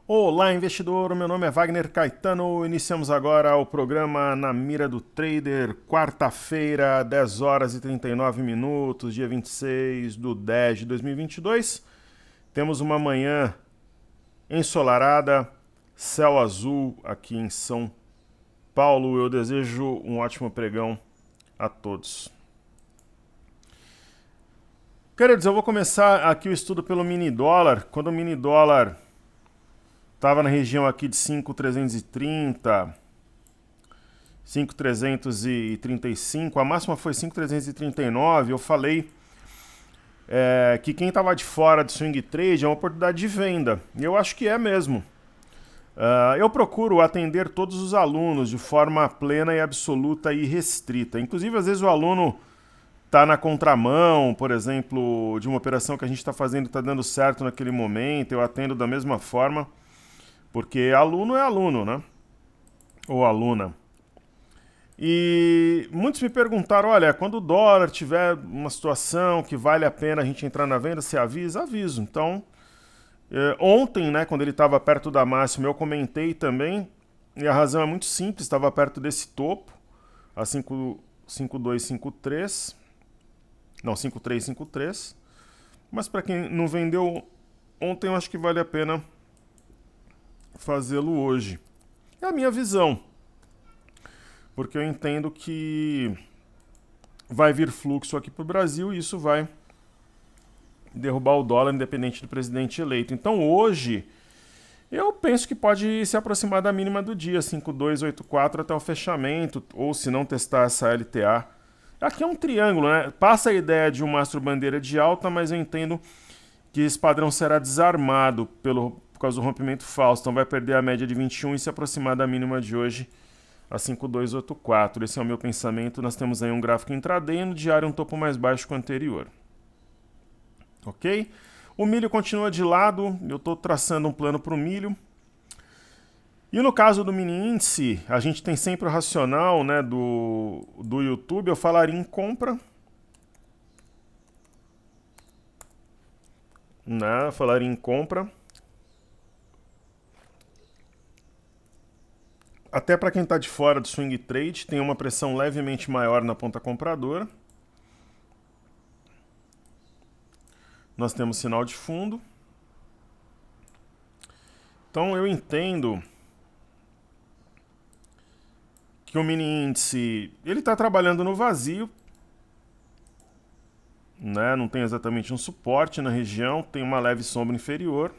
Olá, investidor. Meu nome é Wagner Caetano. Iniciamos agora o programa Na Mira do Trader, quarta-feira, 10 horas e 39 minutos, dia 26 de 10 de 2022. Temos uma manhã ensolarada, céu azul aqui em São Paulo. Eu desejo um ótimo pregão a todos. Queridos, eu vou começar aqui o estudo pelo mini dólar. Quando o mini dólar estava na região aqui de 5.330, 5.335, a máxima foi 5.339. Eu falei que quem estava de fora de swing trade é uma oportunidade de venda. E eu acho que é mesmo. Eu procuro atender todos os alunos de forma plena e absoluta e restrita. Inclusive, às vezes o aluno está na contramão, por exemplo, de uma operação que a gente está fazendo e está dando certo naquele momento, eu atendo da mesma forma. Porque aluno é aluno, né? Ou aluna. E muitos me perguntaram, olha, quando o dólar tiver uma situação que vale a pena a gente entrar na venda, você avisa? Aviso. Então, ontem, né, quando ele estava perto da máxima, eu comentei também, e a razão é muito simples, estava perto desse topo, a 5.253, não, 5.353, mas para quem não vendeu ontem, eu acho que vale a pena fazê-lo hoje. É a minha visão, porque eu entendo que vai vir fluxo aqui para o Brasil e isso vai derrubar o dólar independente do presidente eleito. Então hoje eu penso que pode se aproximar da mínima do dia, 5.284 até o fechamento, ou se não testar essa LTA. Aqui é um triângulo, né? Passa a ideia de um mastro bandeira de alta, mas eu entendo que esse padrão será desarmado por causa do rompimento falso. Então vai perder a média de 21 e se aproximar da mínima de hoje, a 5.284. Esse é o meu pensamento. Nós temos aí um gráfico intraday e no diário um topo mais baixo que o anterior. Ok? O milho continua de lado. Eu estou traçando um plano para o milho. E no caso do mini índice, a gente tem sempre o racional, né, do YouTube. Eu falaria em compra. Né? Falaria em compra. Até para quem está de fora do swing trade, tem uma pressão levemente maior na ponta compradora. Nós temos sinal de fundo. Então eu entendo que o mini índice ele está trabalhando no vazio, né? Não tem exatamente um suporte na região, tem uma leve sombra inferior.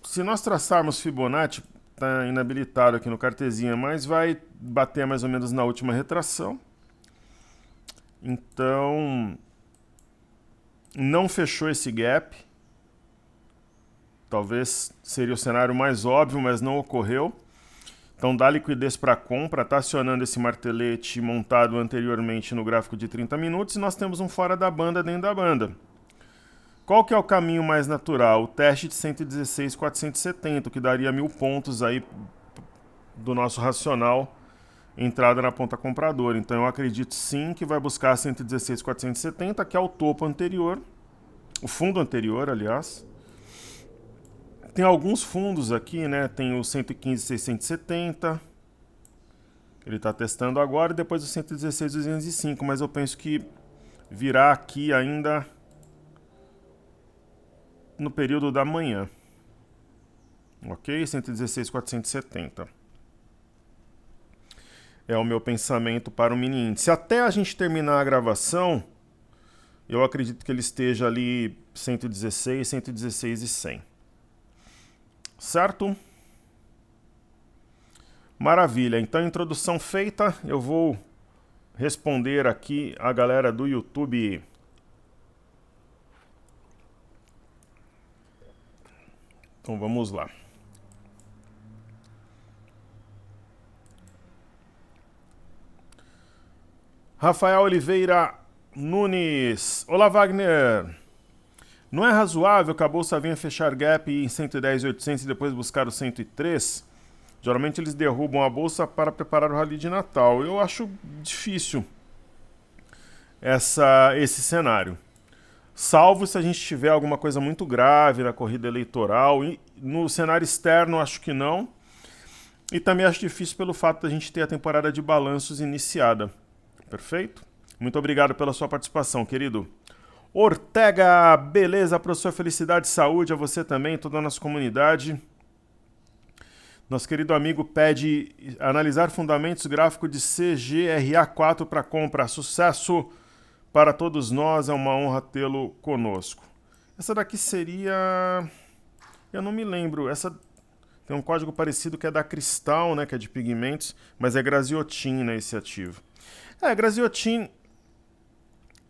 Se nós traçarmos Fibonacci, está inabilitado aqui no cartezinha, mas vai bater mais ou menos na última retração. Então, não fechou esse gap. Talvez seria o cenário mais óbvio, mas não ocorreu. Então dá liquidez para compra, está acionando esse martelete montado anteriormente no gráfico de 30 minutos e nós temos um fora da banda dentro da banda. Qual que é o caminho mais natural? O teste de 116.470, que daria 1.000 pontos aí do nosso racional entrada na ponta compradora. Então eu acredito sim que vai buscar 116.470, que é o topo anterior, o fundo anterior, aliás. Tem alguns fundos aqui, né? Tem o 115.670, ele está testando agora, e depois o 116.205, mas eu penso que virá aqui ainda no período da manhã. Ok? 116.470. É o meu pensamento para o mini índice. Até a gente terminar a gravação, eu acredito que ele esteja ali 116, 116 e 100. Certo? Maravilha. Então, introdução feita, eu vou responder aqui a galera do YouTube. Então vamos lá. Rafael Oliveira Nunes. Olá, Wagner. Não é razoável que a bolsa venha fechar gap em 110.800 e depois buscar o 103? Geralmente eles derrubam a bolsa para preparar o rally de Natal. Eu acho difícil esse cenário. salvo se a gente tiver alguma coisa muito grave na corrida eleitoral. E no cenário externo, acho que não. E também acho difícil pelo fato da gente ter a temporada de balanços iniciada. Perfeito? Muito obrigado pela sua participação, querido. Ortega, beleza, professor, felicidade e saúde a você também, toda a nossa comunidade. Nosso querido amigo pede analisar fundamentos gráficos de CGRA4 para compra. Sucesso para todos nós, é uma honra tê-lo conosco. Essa daqui seria... eu não me lembro, essa tem um código parecido que é da Cristal, né, que é de pigmentos, mas é Graziotin, né, esse ativo. Graziotin,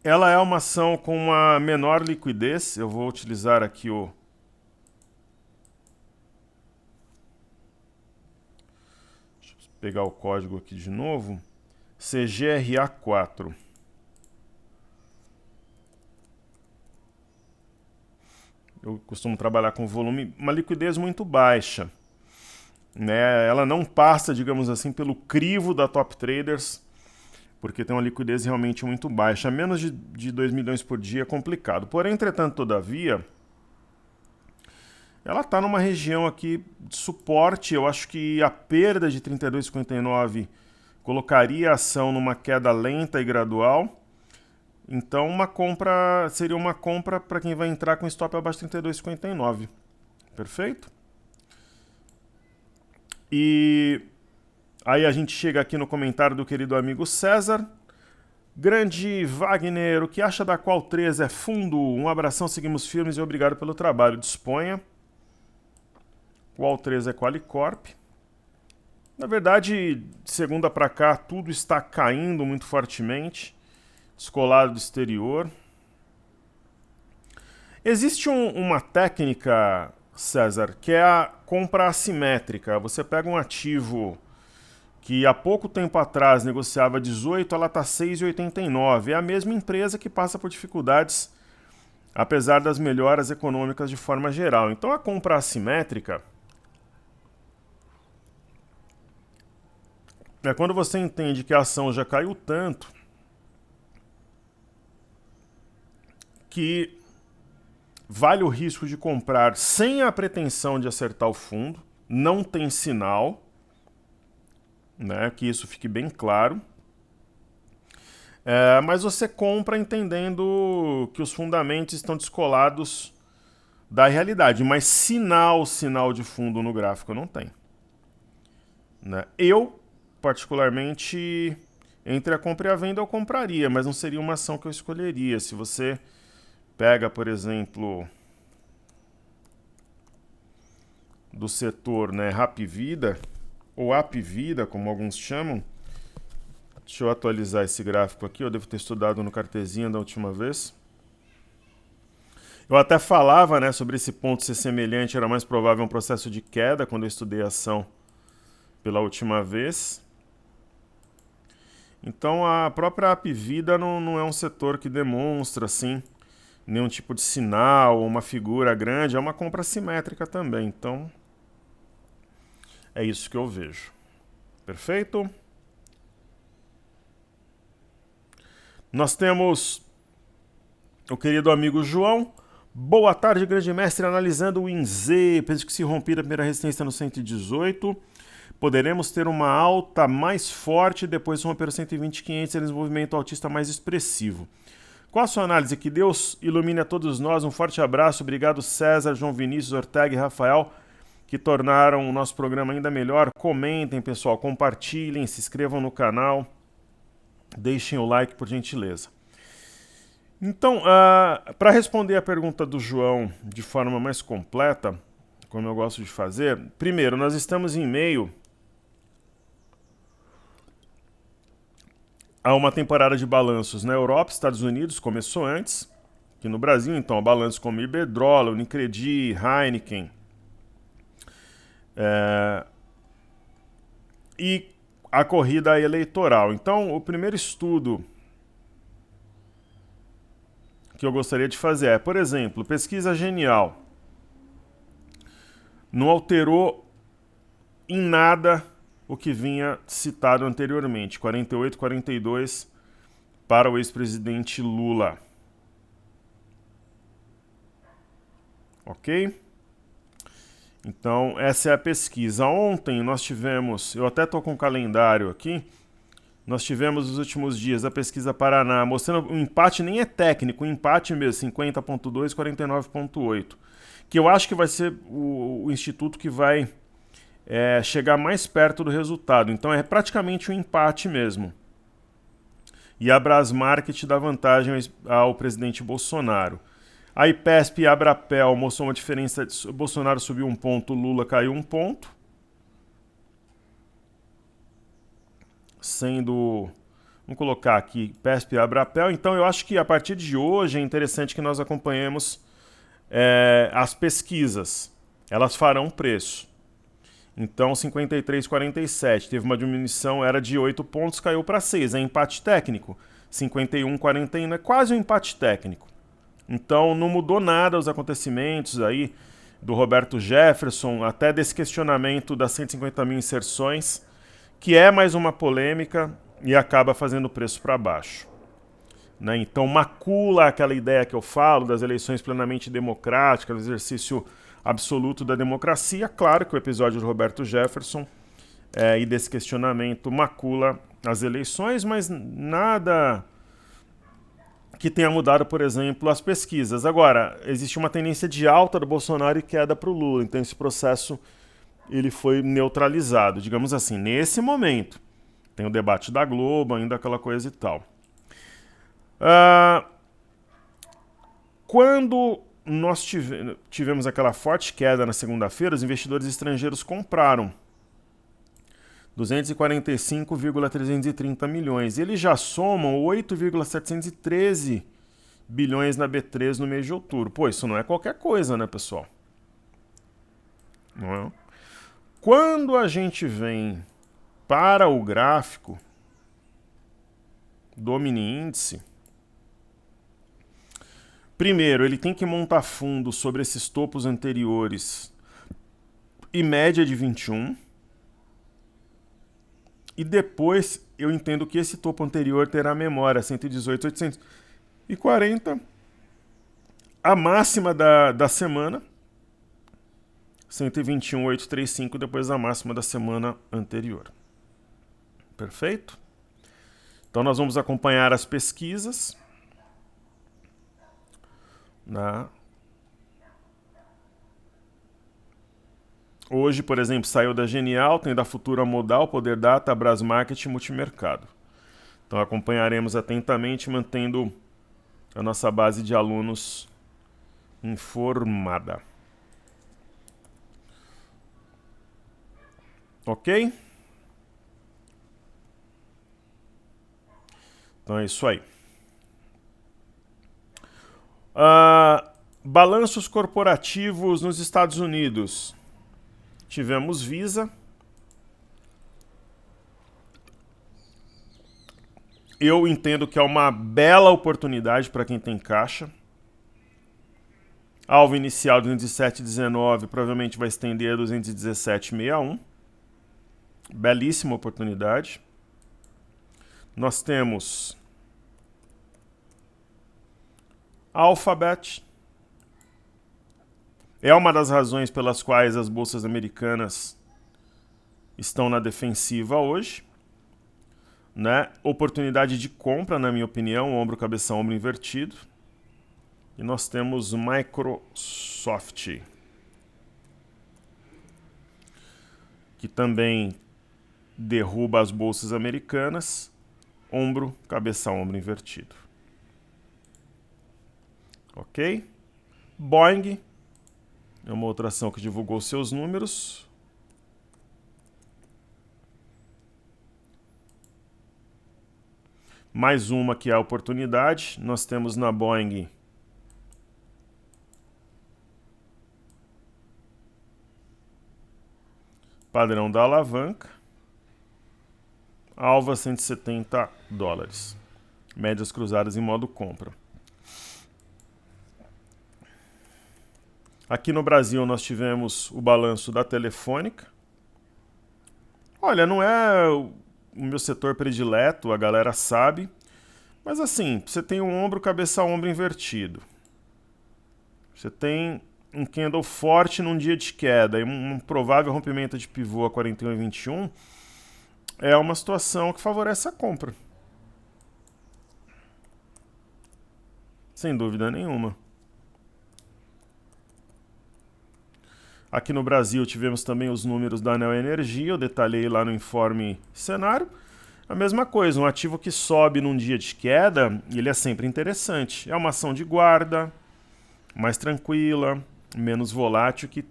ela é uma ação com uma menor liquidez. Eu vou utilizar aqui o... deixa eu pegar o código aqui de novo. CGRA4. Eu costumo trabalhar com volume, uma liquidez muito baixa, né? Ela não passa, digamos assim, pelo crivo da Top Traders, porque tem uma liquidez realmente muito baixa. Menos de 2 milhões por dia é complicado. Porém, entretanto, todavia, ela está numa região aqui de suporte. Eu acho que a perda de 32,59 colocaria a ação numa queda lenta e gradual. Então, seria uma compra para quem vai entrar com stop abaixo de 32,59. Perfeito? E aí a gente chega aqui no comentário do querido amigo César. Grande Wagner, o que acha da Qual 3 é fundo? Um abração, seguimos firmes e obrigado pelo trabalho. Disponha. Qual 3 é Qualicorp. Na verdade, de segunda para cá, tudo está caindo muito fortemente. Descolado do exterior. Existe uma técnica, César, que é a compra assimétrica. Você pega um ativo que há pouco tempo atrás negociava 18, ela está 6,89. É a mesma empresa que passa por dificuldades, apesar das melhoras econômicas de forma geral. Então a compra assimétrica é quando você entende que a ação já caiu tanto que vale o risco de comprar sem a pretensão de acertar o fundo, não tem sinal, né, que isso fique bem claro, mas você compra entendendo que os fundamentos estão descolados da realidade, mas sinal de fundo no gráfico não tem. Né? Eu, particularmente, entre a compra e a venda eu compraria, mas não seria uma ação que eu escolheria. Se você pega, por exemplo, do setor, né, Hapvida, ou Apvida, como alguns chamam. Deixa eu atualizar esse gráfico aqui, eu devo ter estudado no cartezinho da última vez. Eu até falava, né, sobre esse ponto ser semelhante, era mais provável um processo de queda quando eu estudei a ação pela última vez. Então a própria Apvida não é um setor que demonstra, assim, nenhum tipo de sinal ou uma figura grande, é uma compra simétrica também. Então, é isso que eu vejo. Perfeito? Nós temos o querido amigo João. Boa tarde, grande mestre, analisando o INZ, penso que se romper a primeira resistência no 118, poderemos ter uma alta mais forte depois de romper o 120.500 e desenvolvimento altista mais expressivo. Qual a sua análise? Que Deus ilumine a todos nós. Um forte abraço. Obrigado, César, João Vinícius, Ortega e Rafael, que tornaram o nosso programa ainda melhor. Comentem, pessoal, compartilhem, se inscrevam no canal, deixem o like, por gentileza. Então, para responder a pergunta do João de forma mais completa, como eu gosto de fazer, primeiro, nós estamos em meio a uma temporada de balanços na Europa, Estados Unidos, começou antes, aqui no Brasil, então, balanços como Iberdrola, Unicredit, Heineken, e a corrida eleitoral. Então, o primeiro estudo que eu gostaria de fazer é, por exemplo, pesquisa Genial não alterou em nada o que vinha citado anteriormente, 48, 42 para o ex-presidente Lula. ok? Então, essa é a pesquisa. Ontem nós tivemos, eu até estou com o calendário aqui, nós tivemos nos últimos dias a pesquisa Paraná, mostrando o empate nem é técnico, o empate mesmo, 50,2, 49,8, que eu acho que vai ser o instituto que vai chegar mais perto do resultado. Então é praticamente um empate mesmo. E a Brasmarket dá vantagem ao presidente Bolsonaro. A IPESP e a Abrapel mostrou uma diferença, Bolsonaro subiu 1 ponto, Lula caiu 1 ponto. Sendo, vamos colocar aqui, PESP e Abrapel. Então eu acho que a partir de hoje é interessante que nós acompanhemos as pesquisas. Elas farão preço. Então 53,47, teve uma diminuição, era de 8 pontos, caiu para 6, é empate técnico. 51,41 é quase um empate técnico. Então não mudou nada os acontecimentos aí do Roberto Jefferson, até desse questionamento das 150 mil inserções, que é mais uma polêmica e acaba fazendo o preço para baixo. Né? Então macula aquela ideia que eu falo das eleições plenamente democráticas, do exercício absoluto da democracia. Claro que o episódio do Roberto Jefferson e desse questionamento macula as eleições, mas nada que tenha mudado, por exemplo, as pesquisas. Agora, existe uma tendência de alta do Bolsonaro e queda para o Lula, então esse processo ele foi neutralizado, digamos assim, nesse momento. Tem o debate da Globo, ainda aquela coisa e tal. Quando nós tivemos aquela forte queda na segunda-feira, os investidores estrangeiros compraram 245,330 milhões. E eles já somam 8,713 bilhões na B3 no mês de outubro. Pô, isso não é qualquer coisa, né, pessoal? Não é? Quando a gente vem para o gráfico do mini índice, primeiro, ele tem que montar fundo sobre esses topos anteriores e média de 21. E depois eu entendo que esse topo anterior terá memória, 118,840. A máxima da semana, 121,835, depois a máxima da semana anterior. Perfeito? Então nós vamos acompanhar as pesquisas. Hoje, por exemplo, saiu da Genial, tem da Futura Modal, Poder Data, Brasmarket e Multimercado. Então acompanharemos atentamente, mantendo a nossa base de alunos informada. Ok? Então é isso aí. Balanços corporativos nos Estados Unidos. Tivemos Visa. Eu entendo que é uma bela oportunidade para quem tem caixa. Alvo inicial de 207,19 provavelmente vai estender a 217,61. Belíssima oportunidade. Nós temos Alphabet. É uma das razões pelas quais as bolsas americanas estão na defensiva hoje. Né? Oportunidade de compra, na minha opinião, ombro, cabeção, ombro invertido. E nós temos Microsoft, que também derruba as bolsas americanas, ombro, cabeção, ombro invertido. Ok? Boeing é uma outra ação que divulgou seus números. Mais uma que é a oportunidade. Nós temos na Boeing padrão da alavanca. Alva $170. Médias cruzadas em modo compra. Aqui no Brasil nós tivemos o balanço da Telefônica. Olha, não é o meu setor predileto, a galera sabe. Mas assim, você tem um ombro, cabeça, ombro invertido. Você tem um candle forte num dia de queda e um provável rompimento de pivô a 41,21 é uma situação que favorece a compra. Sem dúvida nenhuma. Aqui no Brasil tivemos também os números da Neo Energia, eu detalhei lá no informe cenário. A mesma coisa, um ativo que sobe num dia de queda, ele é sempre interessante. É uma ação de guarda, mais tranquila, menos volátil, que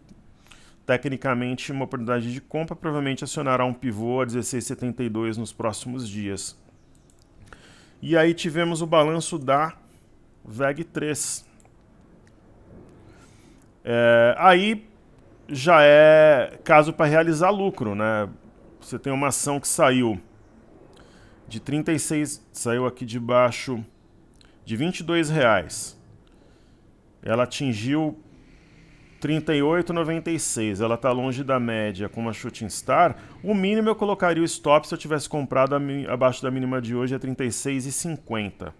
tecnicamente uma oportunidade de compra provavelmente acionará um pivô a 16,72 nos próximos dias. E aí tivemos o balanço da VEG3. Aí já é caso para realizar lucro, né? Você tem uma ação que saiu de 36, saiu aqui de baixo de R$22. Ela atingiu 38,96. Ela está longe da média com uma Shooting Star. O mínimo eu colocaria o stop se eu tivesse comprado abaixo da mínima de hoje, é 36,50.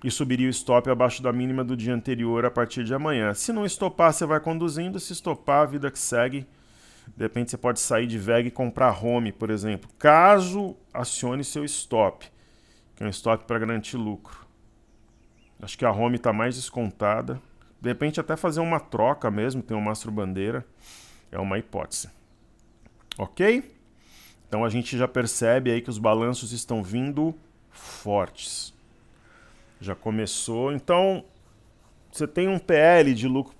E subiria o stop abaixo da mínima do dia anterior a partir de amanhã. Se não estopar, você vai conduzindo. Se estopar, a vida que segue. De repente você pode sair de VEG e comprar home, por exemplo. Caso acione seu stop, que é um stop para garantir lucro. Acho que a home está mais descontada. De repente até fazer uma troca mesmo, tem um mastro bandeira. É uma hipótese. Ok? Então a gente já percebe aí que os balanços estão vindo fortes. Já começou. Então, você tem um PL de lucro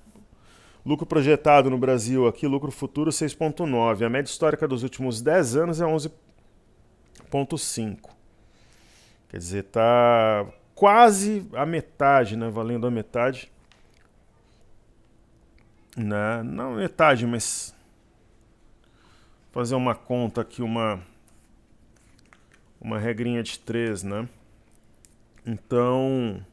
projetado no Brasil aqui, lucro futuro 6,9. A média histórica dos últimos 10 anos é 11,5. Quer dizer, tá quase a metade, né? Valendo a metade. Não metade, mas fazer uma conta aqui, uma regrinha de 3, né? Então,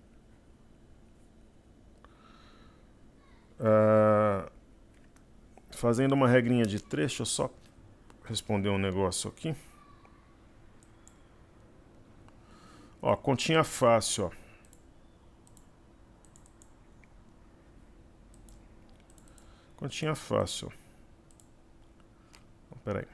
fazendo uma regrinha de 3, deixa eu só responder um negócio aqui. Ó, continha fácil, ó. Continha fácil. Espera aí.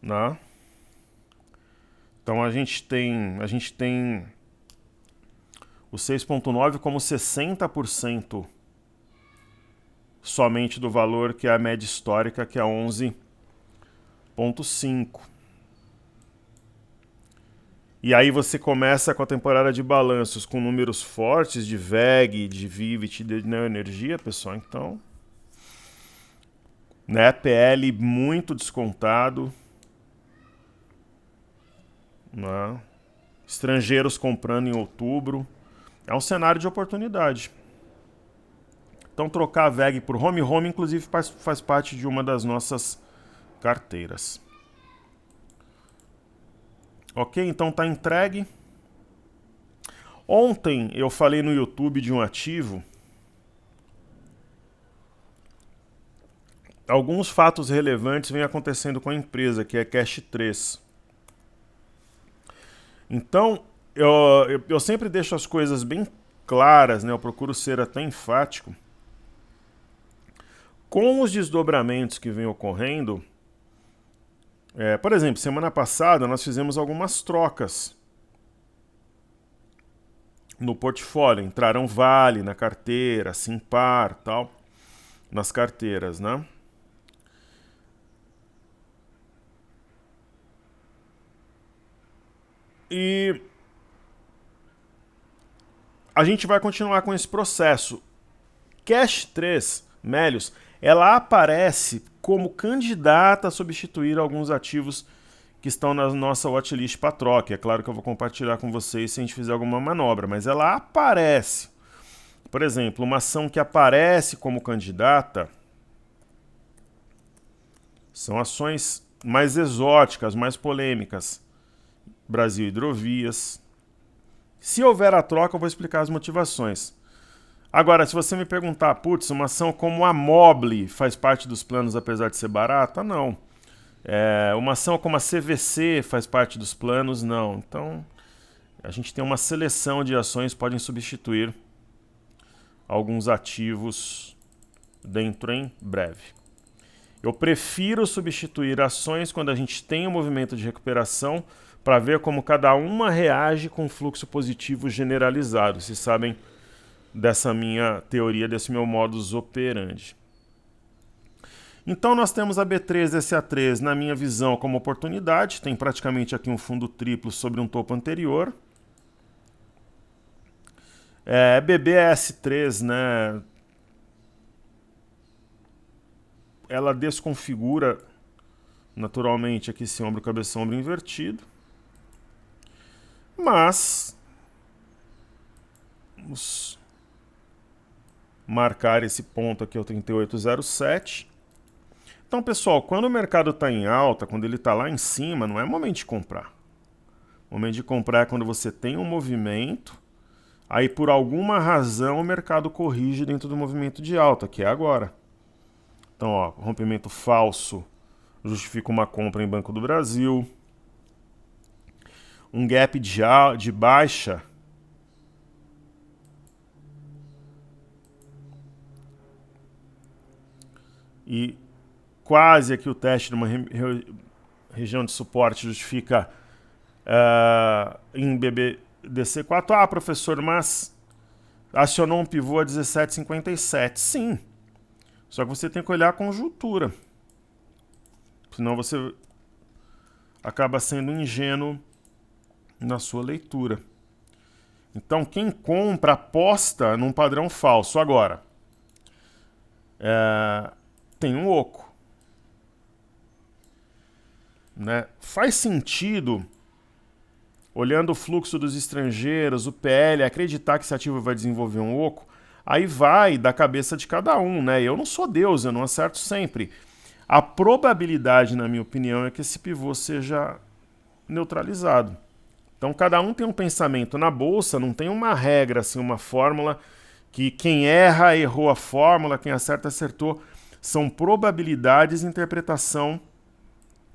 Né? Então a gente tem o 6,9 como 60% somente do valor que é a média histórica, que é 11,5. E aí você começa com a temporada de balanços com números fortes de VEG, de Vivit, de Neo Energia, pessoal. Então, né, PL muito descontado. Né? Estrangeiros comprando em outubro. É um cenário de oportunidade. Então trocar a VEG por home inclusive faz parte de uma das nossas carteiras. Ok, então tá entregue. Ontem eu falei no YouTube de um ativo. Alguns fatos relevantes vêm acontecendo com a empresa, que é Cash 3. Então, eu sempre deixo as coisas bem claras, né? Eu procuro ser até enfático. Com os desdobramentos que vêm ocorrendo, por exemplo, semana passada nós fizemos algumas trocas no portfólio. Entraram Vale na carteira, Simpar, tal, nas carteiras, né? E a gente vai continuar com esse processo. Cash 3, Melius, ela aparece como candidata a substituir alguns ativos que estão na nossa watchlist para troca. É claro que eu vou compartilhar com vocês se a gente fizer alguma manobra, mas ela aparece. Por exemplo, uma ação que aparece como candidata são ações mais exóticas, mais polêmicas. Brasil Hidrovias. Se houver a troca, eu vou explicar as motivações. Agora, se você me perguntar, putz, uma ação como a Mobile faz parte dos planos apesar de ser barata? Não. Uma ação como a CVC faz parte dos planos? Não. Então, a gente tem uma seleção de ações que podem substituir alguns ativos dentro em breve. Eu prefiro substituir ações quando a gente tem um movimento de recuperação para ver como cada uma reage com fluxo positivo generalizado. Vocês sabem dessa minha teoria, desse meu modus operandi. Então nós temos a B3SA3, na minha visão, como oportunidade. Tem praticamente aqui um fundo triplo sobre um topo anterior. BBS3, né? Ela desconfigura naturalmente aqui esse ombro, cabeça, ombro invertido. Mas vamos marcar esse ponto aqui, o 3807. Então, pessoal, quando o mercado está em alta, quando ele está lá em cima, não é momento de comprar. O momento de comprar é quando você tem um movimento, aí por alguma razão o mercado corrige dentro do movimento de alta, que é agora. Então, ó, rompimento falso justifica uma compra em Banco do Brasil. Um gap de baixa e quase aqui o teste de uma região de suporte justifica em BBDC4. Ah, professor, mas acionou um pivô a 17,57. Sim, só que você tem que olhar a conjuntura. Senão você acaba sendo ingênuo na sua leitura. Então, quem compra aposta num padrão falso. Agora, tem um oco. Né? Faz sentido, olhando o fluxo dos estrangeiros, o PL, acreditar que esse ativo vai desenvolver um oco? Aí vai da cabeça de cada um, né? Eu não sou Deus, eu não acerto sempre. A probabilidade, na minha opinião, é que esse pivô seja neutralizado. Então, cada um tem um pensamento. Na bolsa, não tem uma regra, assim, uma fórmula que quem erra, errou a fórmula, quem acerta, acertou. São probabilidades e interpretação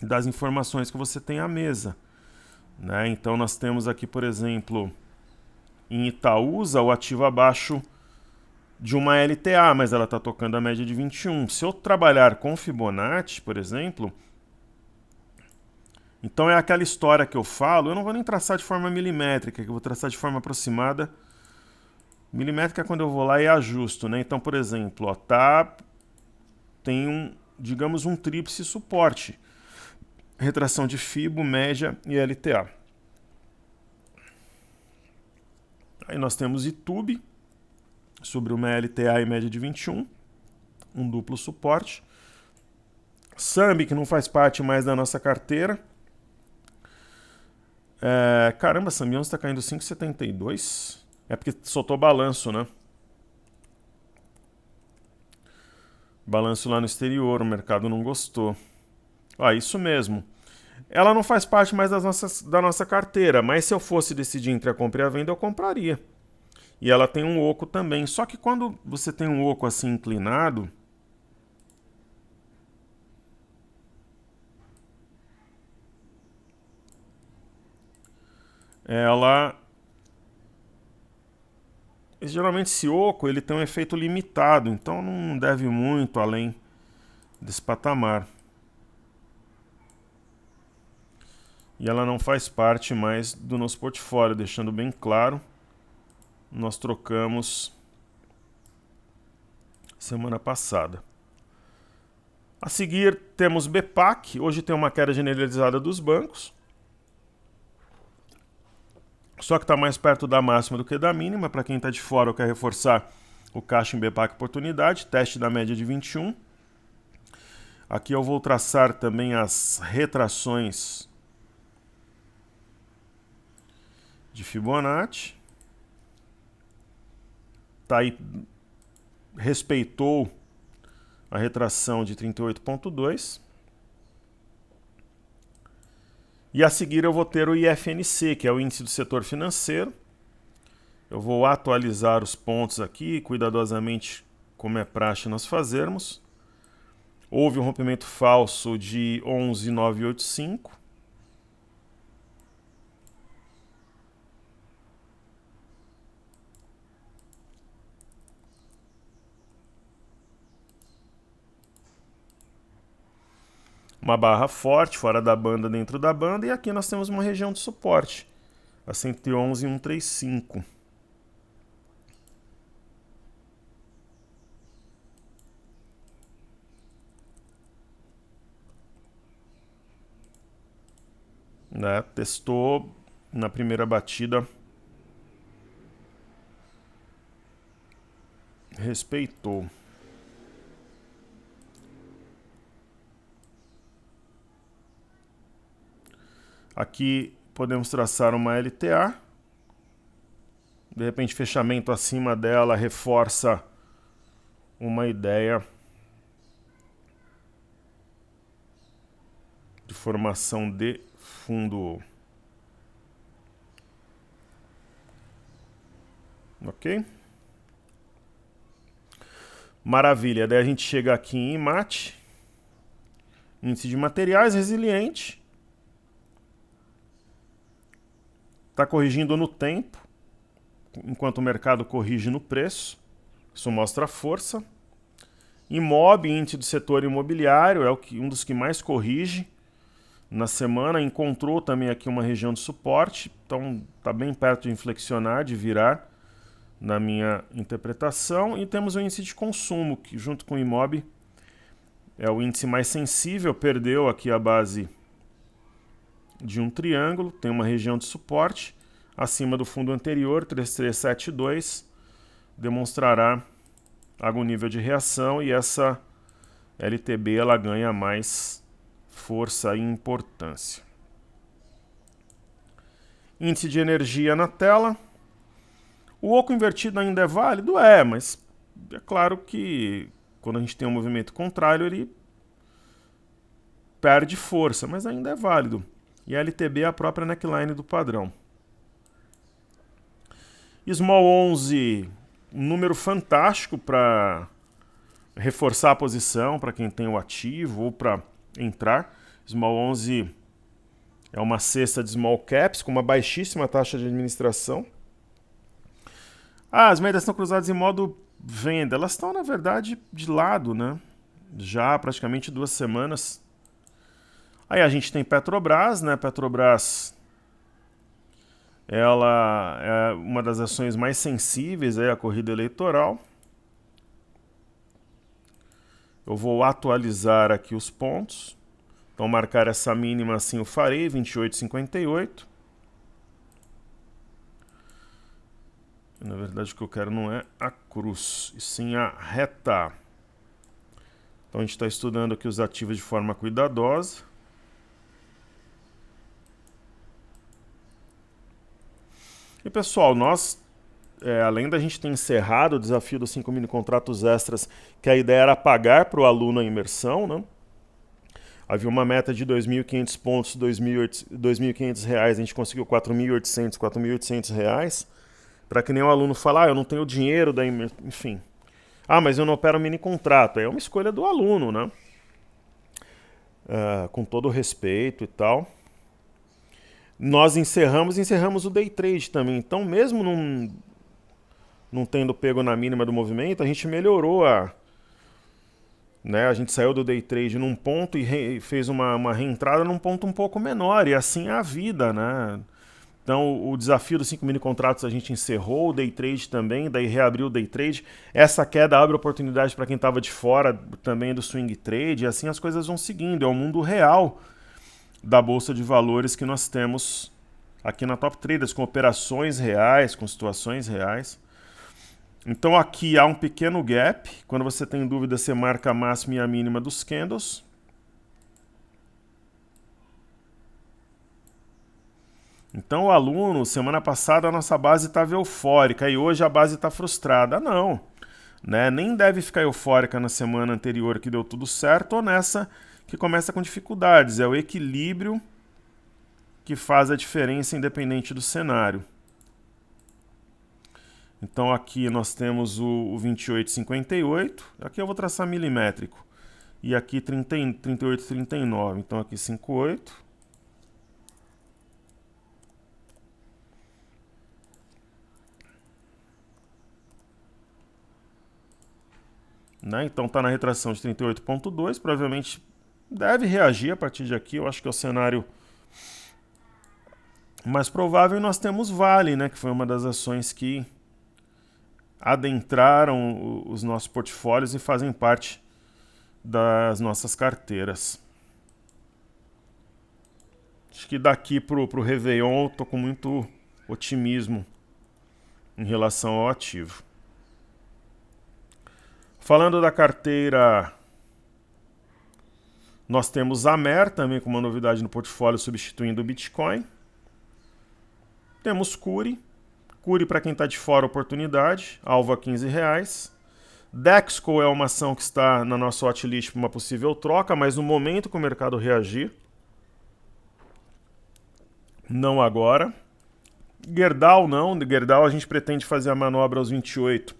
das informações que você tem à mesa. Né? Então, nós temos aqui, por exemplo, em Itaúsa, o ativo abaixo de uma LTA, mas ela está tocando a média de 21. Se eu trabalhar com Fibonacci, por exemplo, então é aquela história que eu falo, eu não vou nem traçar de forma milimétrica, que eu vou traçar de forma aproximada. Milimétrica é quando eu vou lá e ajusto, né? Então, por exemplo, ó, tem digamos, um tríplice suporte. Retração de Fibo, média e LTA. Aí nós temos Itube, sobre uma LTA e média de 21, um duplo suporte. Sambi, que não faz parte mais da nossa carteira. Caramba, Sambi está caindo 5,72. É porque soltou balanço, né? Balanço lá no exterior, o mercado não gostou. Isso mesmo. Ela não faz parte mais da nossa carteira, mas se eu fosse decidir entre a compra e a venda, eu compraria. E ela tem um oco também. Só que quando você tem um oco assim inclinado, geralmente esse oco ele tem um efeito limitado, então não deve muito além desse patamar. E ela não faz parte mais do nosso portfólio, deixando bem claro. Nós trocamos semana passada. A seguir temos BPAC. Hoje tem uma queda generalizada dos bancos. Só que está mais perto da máxima do que da mínima. Para quem está de fora ou quer reforçar o caixa em BPAC oportunidade. Teste da média de 21. Aqui eu vou traçar também as retrações de Fibonacci. Tá aí, respeitou a retração de 38,2. E a seguir eu vou ter o IFNC, que é o índice do setor financeiro. Eu vou atualizar os pontos aqui, cuidadosamente, como é praxe nós fazermos. Houve um rompimento falso de 11,985. Uma barra forte, fora da banda, dentro da banda, e aqui nós temos uma região de suporte, a 111,135. Né? Testou na primeira batida, respeitou. Aqui podemos traçar uma LTA. De repente, fechamento acima dela reforça uma ideia de formação de fundo. Ok? Maravilha. Daí a gente chega aqui em IMAT. Índice de materiais resiliente. Está corrigindo no tempo, enquanto o mercado corrige no preço. Isso mostra força. Imob, índice do setor imobiliário, é um dos que mais corrige na semana. Encontrou também aqui uma região de suporte, então está bem perto de inflexionar, de virar, na minha interpretação. E temos o índice de consumo, que junto com o Imob é o índice mais sensível, perdeu aqui a base de um triângulo, tem uma região de suporte acima do fundo anterior, 3372, demonstrará algum nível de reação e essa LTB ela ganha mais força e importância. Índice de energia na tela. O oco invertido ainda é válido? É, mas é claro que quando a gente tem um movimento contrário ele perde força, mas ainda é válido. E a LTB é a própria neckline do padrão. Small 11, um número fantástico para reforçar a posição, para quem tem o ativo ou para entrar. Small 11 é uma cesta de small caps com uma baixíssima taxa de administração. As médias estão cruzadas em modo venda. Elas estão, na verdade, de lado, né? Já há praticamente 2 semanas. Aí a gente tem Petrobras, né? Petrobras, ela é uma das ações mais sensíveis à corrida eleitoral. Eu vou atualizar aqui os pontos. Então, marcar essa mínima assim eu farei, 28,58. Na verdade, o que eu quero não é a cruz, e sim a reta. Então, a gente está estudando aqui os ativos de forma cuidadosa. E pessoal, nós, além da gente ter encerrado o desafio dos 5 mini contratos extras, que a ideia era pagar para o aluno a imersão, né? Havia uma meta de 2.500 pontos, R$ 2.500, a gente conseguiu R$ 4.800, R$ 4.800, para que nenhum aluno fale, eu não tenho dinheiro, da enfim. Mas eu não opero mini contrato. É uma escolha do aluno, né? Com todo o respeito e tal. Nós encerramos o day trade também. Então, mesmo não tendo pego na mínima do movimento, a gente melhorou né? A gente saiu do day trade num ponto e fez uma reentrada num ponto um pouco menor. E assim é a vida, né? Então, o desafio dos 5 mini contratos a gente encerrou, o day trade também, daí reabriu o day trade. Essa queda abre oportunidade para quem estava de fora também do swing trade. E assim as coisas vão seguindo. É o mundo real da Bolsa de Valores que nós temos aqui na Top Traders, com operações reais, com situações reais. Então aqui há um pequeno gap. Quando você tem dúvida, você marca a máxima e a mínima dos candles. Então o aluno, semana passada a nossa base estava eufórica e hoje a base está frustrada. Não, né? Nem deve ficar eufórica na semana anterior que deu tudo certo ou nessa que começa com dificuldades. É o equilíbrio que faz a diferença independente do cenário. Então aqui nós temos o 28,58. Aqui eu vou traçar milimétrico. E aqui 38,39. Então aqui 58. Né? Então está na retração de 38,2. Provavelmente deve reagir a partir de aqui. Eu acho que é o cenário mais provável. E nós temos Vale, né? Que foi uma das ações que adentraram os nossos portfólios e fazem parte das nossas carteiras. Acho que daqui pro Réveillon eu tô com muito otimismo em relação ao ativo. Falando da carteira, nós temos a Mer também com uma novidade no portfólio substituindo o Bitcoin. Temos Cury. Cury para quem está de fora, oportunidade, alvo a R$15. Dexco é uma ação que está na nossa watchlist para uma possível troca, mas no momento que o mercado reagir, não agora. Gerdau não, Gerdau a gente pretende fazer a manobra aos 28,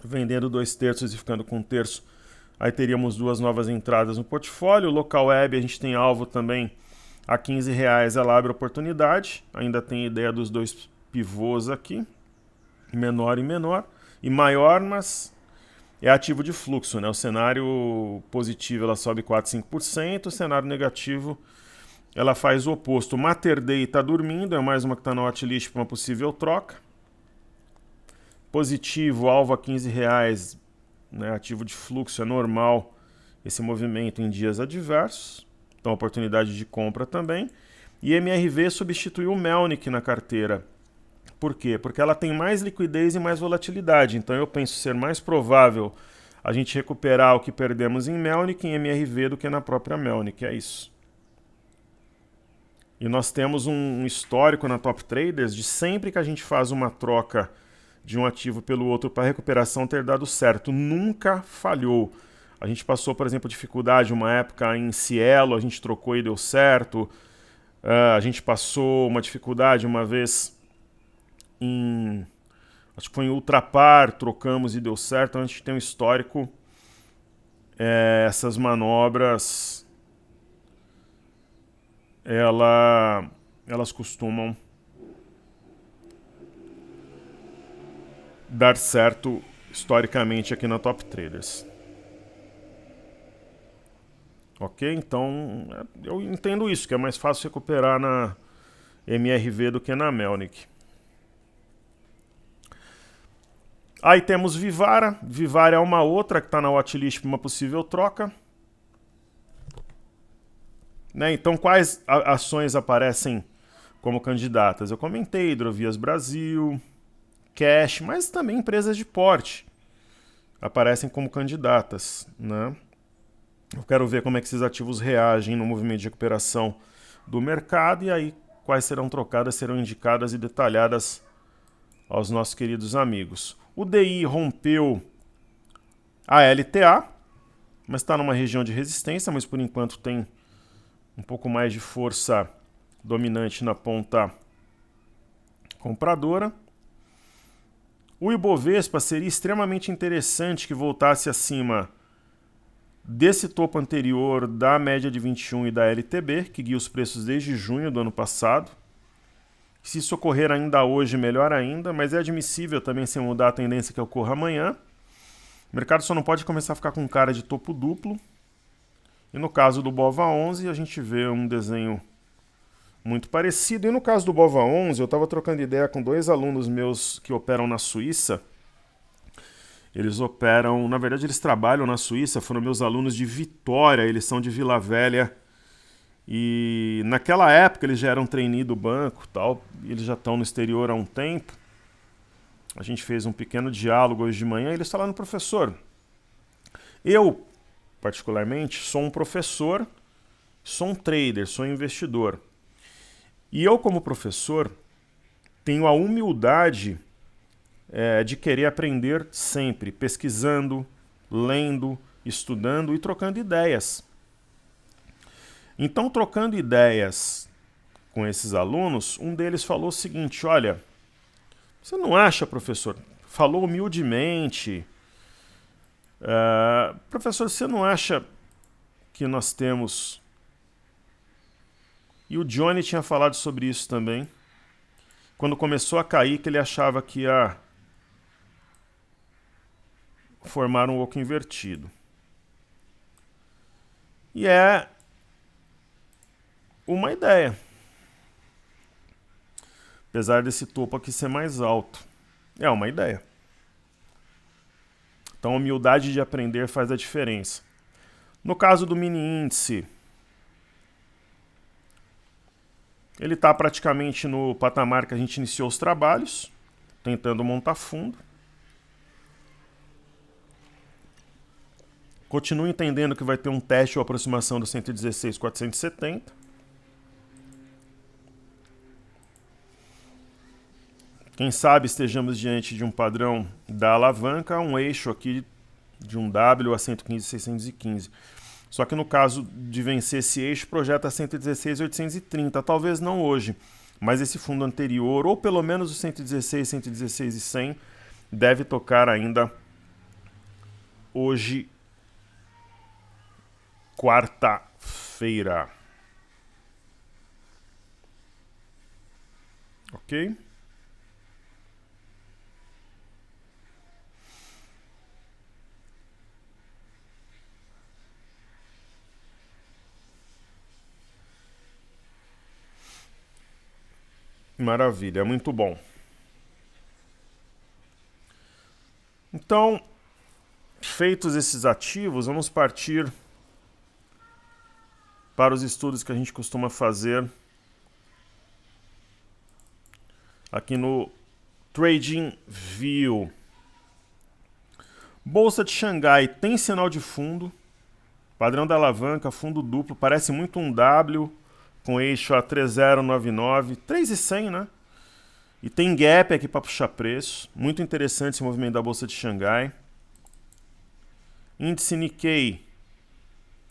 vendendo 2/3 e ficando com 1/3. Aí teríamos duas novas entradas no portfólio. Local Web a gente tem alvo também a R$15, ela abre oportunidade. Ainda tem ideia dos dois pivôs aqui, menor e menor, e maior, mas é ativo de fluxo, né? O cenário positivo ela sobe 4, 5%, o cenário negativo ela faz o oposto. Mater Dei está dormindo, é mais uma que está na watchlist para uma possível troca. Positivo, alvo a R$15, né? Ativo de fluxo, é normal esse movimento em dias adversos, então oportunidade de compra também. E MRV substituiu o Melnick na carteira. Por quê? Porque ela tem mais liquidez e mais volatilidade. Então eu penso ser mais provável a gente recuperar o que perdemos em Melnick, em MRV, do que na própria Melnick. É isso. E nós temos um histórico na Top Traders de sempre que a gente faz uma troca de um ativo pelo outro para recuperação ter dado certo. Nunca falhou. A gente passou, por exemplo, dificuldade uma época em Cielo, a gente trocou e deu certo. A gente passou uma dificuldade uma vez acho que foi em Ultrapar, trocamos e deu certo. Então a gente tem um histórico, essas manobras elas costumam dar certo historicamente aqui na Top Traders. Ok? Então eu entendo isso, que é mais fácil recuperar na MRV do que na Melnick. Aí temos Vivara. Vivara é uma outra que está na watchlist para uma possível troca. Né? Então, quais ações aparecem como candidatas? Eu comentei, Hidrovias Brasil, Cash, mas também empresas de porte aparecem como candidatas. Né? Eu quero ver como é que esses ativos reagem no movimento de recuperação do mercado e aí quais serão trocadas, serão indicadas e detalhadas aos nossos queridos amigos. O DI rompeu a LTA, mas está numa região de resistência, mas por enquanto tem um pouco mais de força dominante na ponta compradora. O Ibovespa seria extremamente interessante que voltasse acima desse topo anterior da média de 21 e da LTB, que guia os preços desde junho do ano passado. Se isso ocorrer ainda hoje, melhor ainda, mas é admissível também se mudar a tendência que ocorra amanhã. O mercado só não pode começar a ficar com cara de topo duplo. E no caso do BOVA11, a gente vê um desenho muito parecido. E no caso do BOVA11, eu estava trocando ideia com dois alunos meus que operam na Suíça. Eles operam, na verdade eles trabalham na Suíça, foram meus alunos de Vitória, eles são de Vila Velha. E naquela época eles já eram trainee do banco, tal, e eles já estão no exterior há um tempo. A gente fez um pequeno diálogo hoje de manhã e eles falaram: professor, eu particularmente sou um professor, sou um trader, sou um investidor. E eu como professor tenho a humildade de querer aprender sempre, pesquisando, lendo, estudando e trocando ideias. Então, trocando ideias com esses alunos, um deles falou o seguinte: olha, você não acha, professor? falou humildemente. Professor, você não acha que nós temos... E o Johnny tinha falado sobre isso também. Quando começou a cair, que ele achava que ia formar um oco invertido. E é uma ideia. Apesar desse topo aqui ser mais alto. É uma ideia. Então a humildade de aprender faz a diferença. No caso do mini índice, ele está praticamente no patamar que a gente iniciou os trabalhos, tentando montar fundo. Continuo entendendo que vai ter um teste ou aproximação do 116,470. Quem sabe estejamos diante de um padrão da alavanca, um eixo aqui de um W a 115,615. Só que no caso de vencer esse eixo, projeta 116,830. Talvez não hoje, mas esse fundo anterior, ou pelo menos o 116, 116,100, deve tocar ainda hoje, quarta-feira. Ok? Maravilha, muito bom. Então, feitos esses ativos, vamos partir para os estudos que a gente costuma fazer aqui no TradingView. Bolsa de Xangai tem sinal de fundo, padrão da alavanca, fundo duplo, parece muito um W com eixo a 3099, 3,100, né? E tem gap aqui para puxar preço. Muito interessante esse movimento da Bolsa de Xangai. Índice Nikkei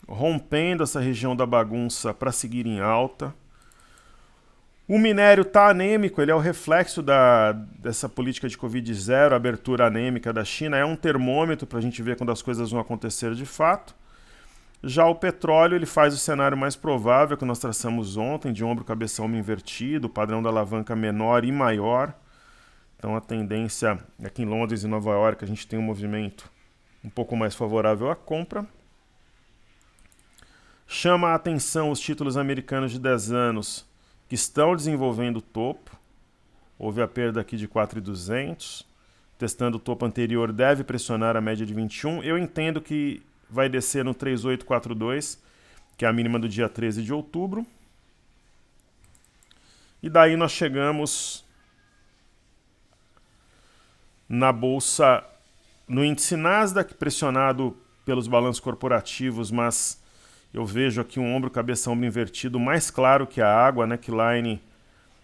rompendo essa região da bagunça para seguir em alta. O minério está anêmico, ele é o reflexo dessa política de Covid-0, abertura anêmica da China. É um termômetro para a gente ver quando as coisas vão acontecer de fato. Já o petróleo, ele faz o cenário mais provável que nós traçamos ontem, de ombro, cabeça, ombro invertido, padrão da alavanca menor e maior. Então a tendência aqui em Londres e Nova York, a gente tem um movimento um pouco mais favorável à compra. Chama a atenção os títulos americanos de 10 anos que estão desenvolvendo o topo. Houve a perda aqui de 4.200. Testando o topo anterior, deve pressionar a média de 21. Eu entendo que vai descer no 3842, que é a mínima do dia 13 de outubro. E daí nós chegamos na bolsa, no índice Nasdaq, pressionado pelos balanços corporativos, mas eu vejo aqui um ombro, cabeça, ombro invertido mais claro que a água, neckline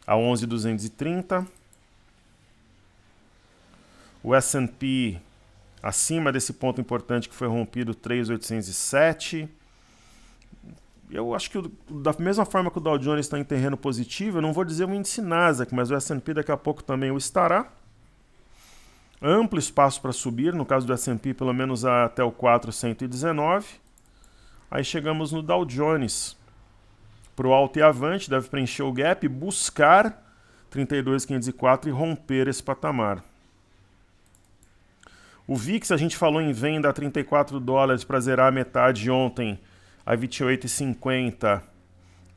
a 11.230. O S&P acima desse ponto importante que foi rompido, 3.807. Eu acho que da mesma forma que o Dow Jones está em terreno positivo, eu não vou dizer o índice Nasdaq, mas o S&P daqui a pouco também o estará. Amplo espaço para subir, no caso do S&P pelo menos até o 4.119. Aí chegamos no Dow Jones. Para o alto e avante, deve preencher o gap, buscar 32.504 e romper esse patamar. O VIX, a gente falou em venda a 34 dólares para zerar a metade ontem a 28,50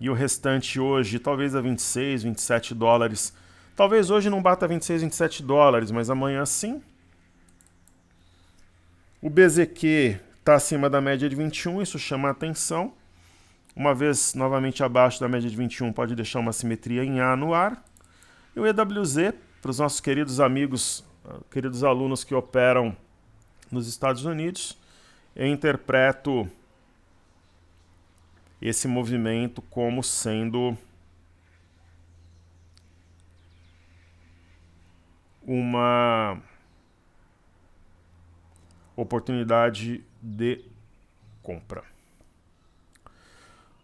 e o restante hoje talvez a 26, 27 dólares. Talvez hoje não bata 26, 27 dólares, mas amanhã sim. O BZQ está acima da média de 21, isso chama a atenção. Uma vez novamente abaixo da média de 21, pode deixar uma simetria em A no ar. E o EWZ, para os nossos queridos amigos, queridos alunos que operam nos Estados Unidos, eu interpreto esse movimento como sendo uma oportunidade de compra.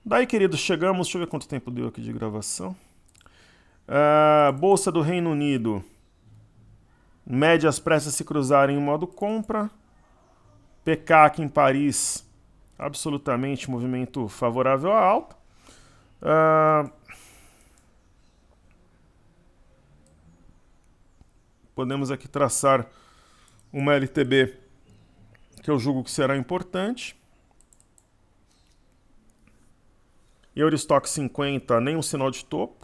Daí, queridos, chegamos... Deixa eu ver quanto tempo deu aqui de gravação. Bolsa do Reino Unido. Médias prestes a se cruzarem em modo compra. PK em Paris, absolutamente movimento favorável à alta. Podemos aqui traçar uma LTB que eu julgo que será importante. Eurostock 50, nenhum sinal de topo.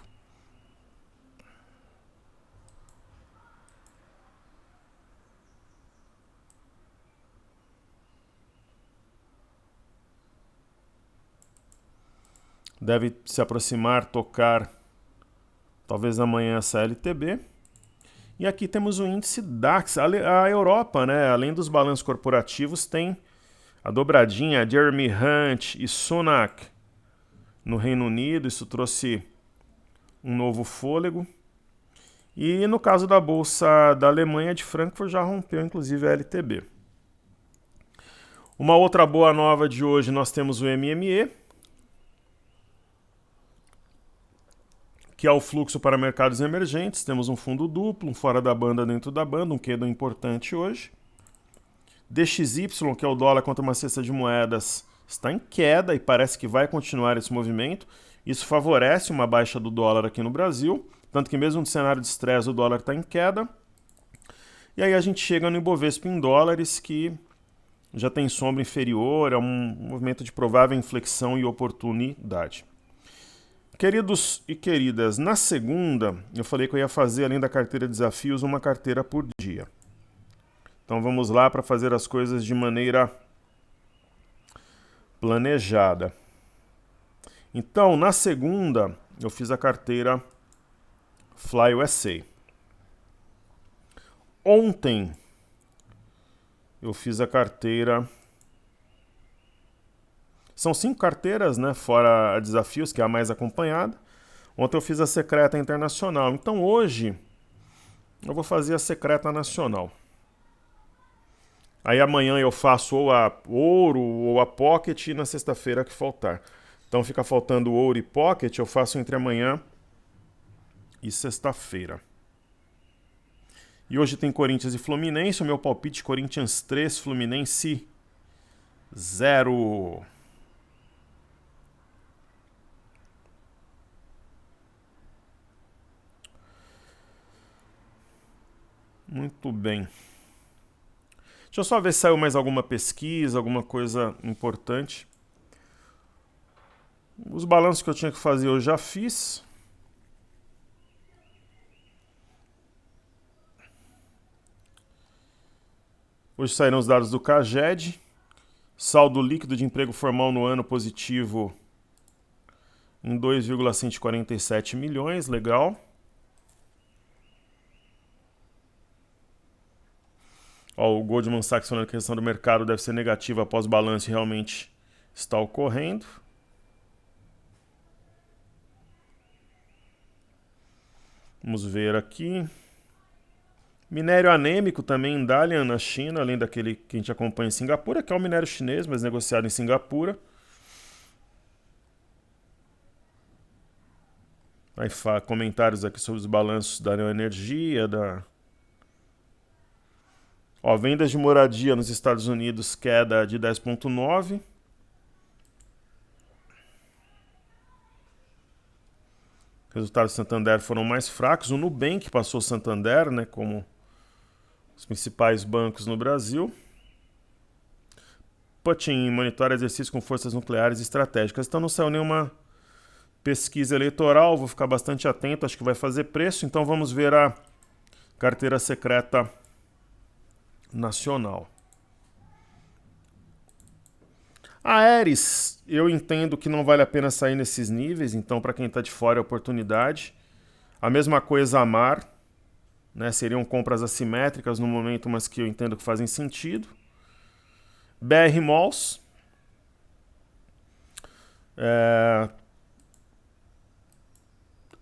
Deve se aproximar, tocar, talvez amanhã essa LTB. E aqui temos o índice DAX. A Europa, né, além dos balanços corporativos, tem a dobradinha Jeremy Hunt e Sunak no Reino Unido. Isso trouxe um novo fôlego. E no caso da Bolsa da Alemanha, de Frankfurt, já rompeu inclusive a LTB. Uma outra boa nova de hoje, nós temos o MME, que é o fluxo para mercados emergentes. Temos um fundo duplo, um fora da banda dentro da banda, um quedo importante hoje. DXY, que é o dólar contra uma cesta de moedas, está em queda e parece que vai continuar esse movimento. Isso favorece uma baixa do dólar aqui no Brasil, tanto que mesmo no cenário de estresse o dólar está em queda. E aí a gente chega no Ibovespa em dólares, que já tem sombra inferior, é um movimento de provável inflexão e oportunidade. Queridos e queridas, na segunda eu falei que eu ia fazer, além da carteira de desafios, uma carteira por dia. Então vamos lá para fazer as coisas de maneira planejada. Então, na segunda, eu fiz a carteira Fly USA. Ontem, eu fiz a carteira... São 5 carteiras, né, fora a desafios, que é a mais acompanhada. Ontem eu fiz a secreta internacional. Então hoje eu vou fazer a secreta nacional. Aí amanhã eu faço ou a ouro ou a pocket, e na sexta-feira que faltar. Então fica faltando ouro e pocket, eu faço entre amanhã e sexta-feira. E hoje tem Corinthians e Fluminense. O meu palpite: Corinthians 3, Fluminense 0. Muito bem. Deixa eu só ver se saiu mais alguma pesquisa, alguma coisa importante. Os balanços que eu tinha que fazer eu já fiz. Hoje saíram os dados do CAGED. Saldo líquido de emprego formal no ano positivo em 2,147 milhões, legal. Ó, o Goldman Sachs falando que a questão do mercado deve ser negativa após balanço, e realmente está ocorrendo. Vamos ver aqui. Minério anêmico também em Dalian, na China, além daquele que a gente acompanha em Singapura, que é o minério chinês, mas negociado em Singapura. Aí comentários aqui sobre os balanços da Neoenergia, Ó, vendas de moradia nos Estados Unidos, queda de 10,9%. Resultados do Santander foram mais fracos. O Nubank passou o Santander, né, como os principais bancos no Brasil. Putin monitora exercício com forças nucleares estratégicas. Então não saiu nenhuma pesquisa eleitoral, vou ficar bastante atento, acho que vai fazer preço. Então vamos ver a carteira secreta nacional. A Ares, eu entendo que não vale a pena sair nesses níveis, então para quem está de fora é oportunidade. A mesma coisa a Mar, né, seriam compras assimétricas no momento, mas que eu entendo que fazem sentido. BR Malls.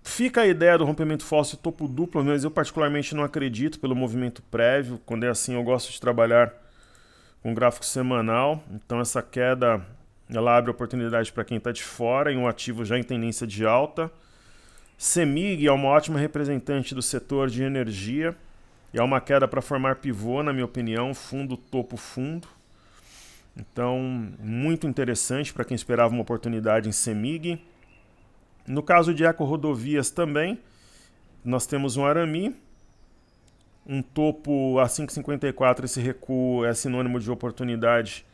Fica a ideia do rompimento falso e topo duplo, mas eu particularmente não acredito pelo movimento prévio. Quando é assim, eu gosto de trabalhar com gráfico semanal. Então essa queda, ela abre oportunidade para quem está de fora em um ativo já em tendência de alta. CEMIG é uma ótima representante do setor de energia. E é uma queda para formar pivô, na minha opinião, fundo, topo, fundo. Então, muito interessante para quem esperava uma oportunidade em CEMIG. No caso de Eco Rodovias também, nós temos um Arami, um topo a 5,54, esse recuo é sinônimo de oportunidade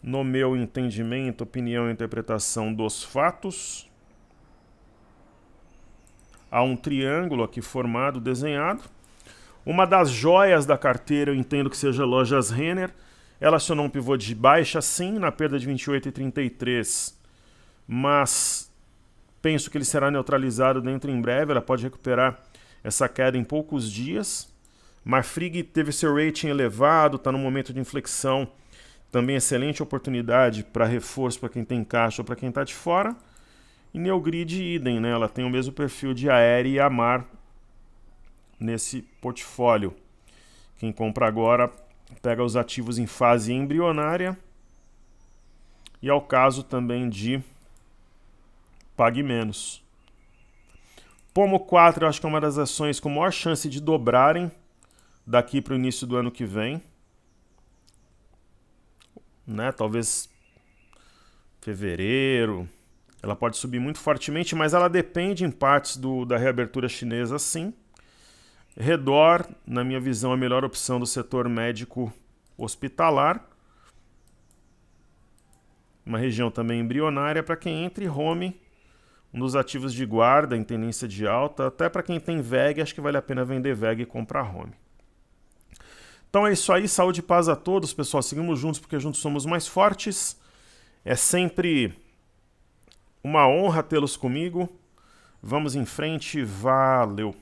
no meu entendimento, opinião e interpretação dos fatos. Há um triângulo aqui formado, desenhado. Uma das joias da carteira, eu entendo que seja Lojas Renner. Ela acionou um pivô de baixa, sim, na perda de 28,33, mas penso que ele será neutralizado dentro em breve. Ela pode recuperar essa queda em poucos dias. Marfrig teve seu rating elevado, está no momento de inflexão. Também excelente oportunidade para reforço para quem tem caixa ou para quem está de fora. E Neogrid idem, né? Ela tem o mesmo perfil de Aérea e Amar nesse portfólio. Quem compra agora pega os ativos em fase embrionária. E é o caso também de Pague Menos. Pomo 4 eu acho que é uma das ações com maior chance de dobrarem daqui para o início do ano que vem. Né? Talvez fevereiro. Ela pode subir muito fortemente, mas ela depende em partes da reabertura chinesa, sim. Redor, na minha visão, a melhor opção do setor médico hospitalar. Uma região também embrionária para quem entra e Home, um dos ativos de guarda em tendência de alta. Até para quem tem VEG, acho que vale a pena vender VEG e comprar Home. Então é isso aí, saúde e paz a todos, pessoal. Seguimos juntos porque juntos somos mais fortes. É sempre uma honra tê-los comigo. Vamos em frente, valeu!